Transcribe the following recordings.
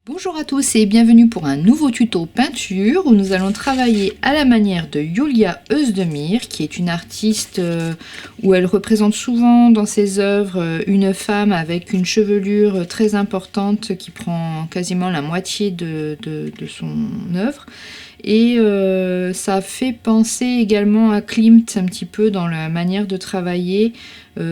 Bonjour à tous et bienvenue pour un nouveau tuto peinture où nous allons travailler à la manière de Julia Özdemir, qui est une artiste où elle représente souvent dans ses œuvres une femme avec une chevelure très importante qui prend quasiment la moitié de son œuvre. Et ça fait penser également à Klimt un petit peu dans la manière de travailler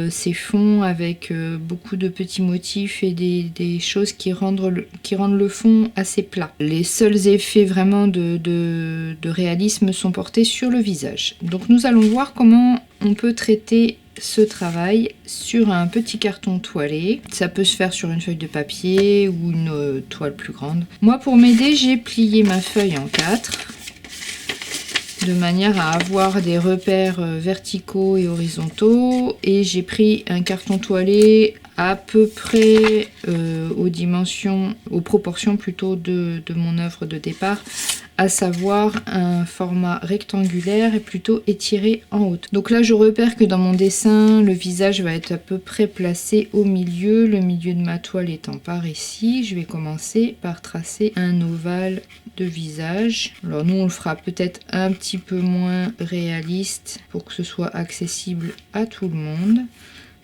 ces fonds avec beaucoup de petits motifs et des choses qui rendent le fond assez plat. Les seuls effets vraiment de réalisme sont portés sur le visage. Donc nous allons voir comment on peut traiter ce travail sur un petit carton toilé. Ça peut se faire sur une feuille de papier ou une toile plus grande. Moi, pour m'aider, j'ai plié ma feuille en 4 de manière à avoir des repères verticaux et horizontaux, et j'ai pris un carton toilé à peu près aux dimensions, aux proportions plutôt de mon œuvre de départ, à savoir un format rectangulaire et plutôt étiré en haut. Donc là je repère que dans mon dessin le visage va être à peu près placé au milieu, le milieu de ma toile étant par ici. Je vais commencer par tracer un ovale de visage. Alors nous on le fera peut-être un petit peu moins réaliste pour que ce soit accessible à tout le monde.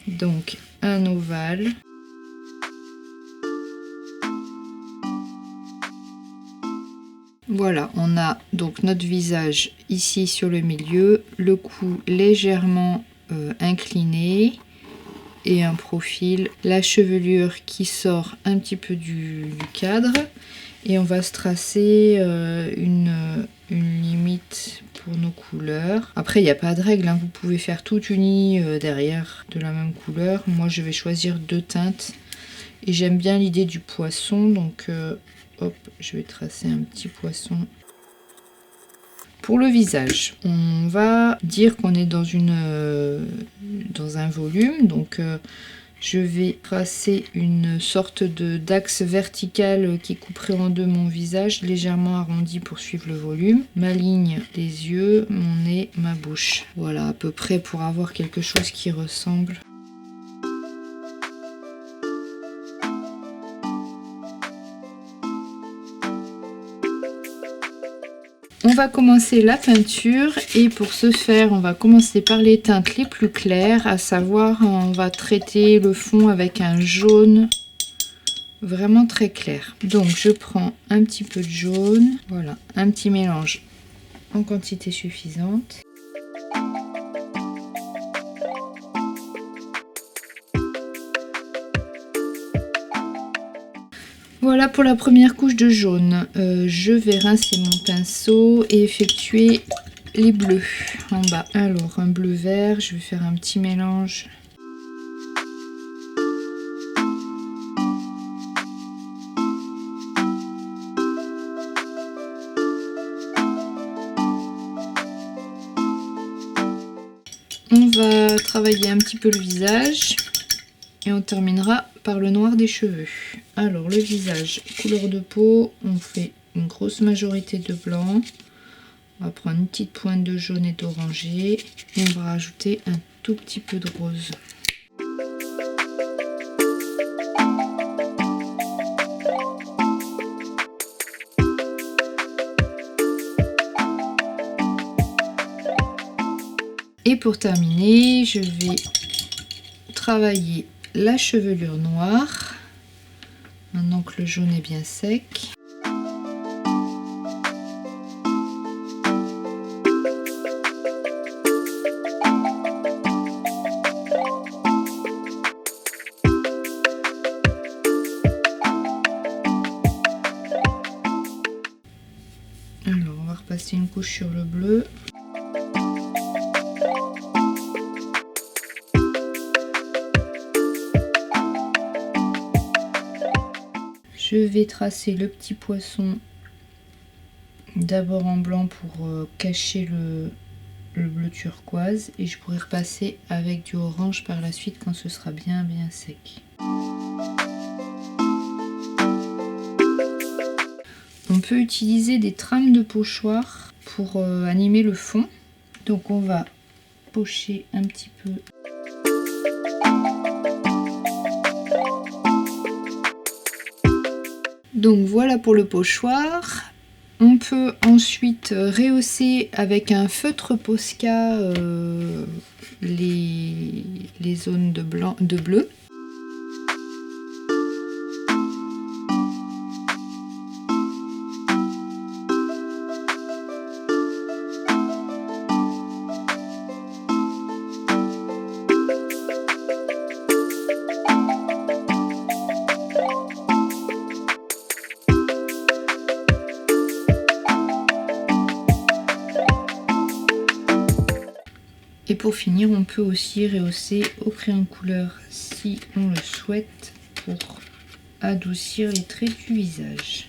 Donc un ovale. Voilà, on a donc notre visage ici sur le milieu, le cou légèrement incliné et un profil, la chevelure qui sort un petit peu du cadre, et on va se tracer une limite pour nos couleurs. Après il n'y a pas de règle, hein. Vous pouvez faire toute unie derrière de la même couleur. Moi je vais choisir 2 teintes et j'aime bien l'idée du poisson, donc hop, je vais tracer un petit poisson. Pour le visage, on va dire qu'on est dans un volume, donc je vais tracer une sorte d'axe vertical qui couperait en deux mon visage, légèrement arrondi pour suivre le volume. Ma ligne des yeux, mon nez, ma bouche. Voilà à peu près pour avoir quelque chose qui ressemble. On va commencer la peinture, et pour ce faire on va commencer par les teintes les plus claires, à savoir on va traiter le fond avec un jaune vraiment très clair. Donc je prends un petit peu de jaune, voilà, un petit mélange en quantité suffisante. Voilà pour la première couche de jaune. Je vais rincer mon pinceau et effectuer les bleus en bas. Alors un bleu vert, je vais faire un petit mélange. On va travailler un petit peu le visage et on terminera par le noir des cheveux. Alors le visage, couleur de peau, on fait une grosse majorité de blanc. On va prendre une petite pointe de jaune et d'oranger et on va rajouter un tout petit peu de rose. Et pour terminer, je vais travailler la chevelure noire, maintenant que le jaune est bien sec. Alors on va repasser une couche sur le bleu. Je vais tracer le petit poisson d'abord en blanc pour cacher le bleu turquoise, et je pourrai repasser avec du orange par la suite quand ce sera bien sec. On peut utiliser des trames de pochoir pour animer le fond. Donc on va pocher un petit peu. Donc voilà pour le pochoir. On peut ensuite rehausser avec un feutre Posca les zones de bleu. Et pour finir, on peut aussi rehausser au crayon de couleur si on le souhaite pour adoucir les traits du visage.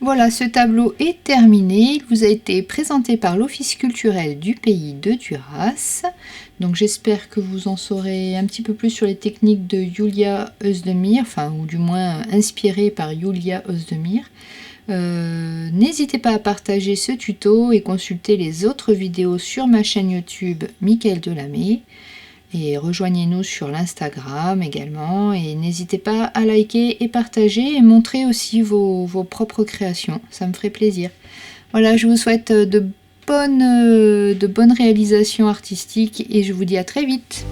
Voilà, ce tableau est terminé. Il vous a été présenté par l'Office culturel du pays de Duras. Donc j'espère que vous en saurez un petit peu plus sur les techniques de Julia Özdemir, ou du moins inspirées par Julia Özdemir. N'hésitez pas à partager ce tuto et consulter les autres vidéos sur ma chaîne YouTube Mickaëlle Delamé. Et rejoignez-nous sur l'Instagram également. Et n'hésitez pas à liker et partager et montrer aussi vos propres créations. Ça me ferait plaisir. Voilà, je vous souhaite de bonnes réalisations artistiques et je vous dis à très vite.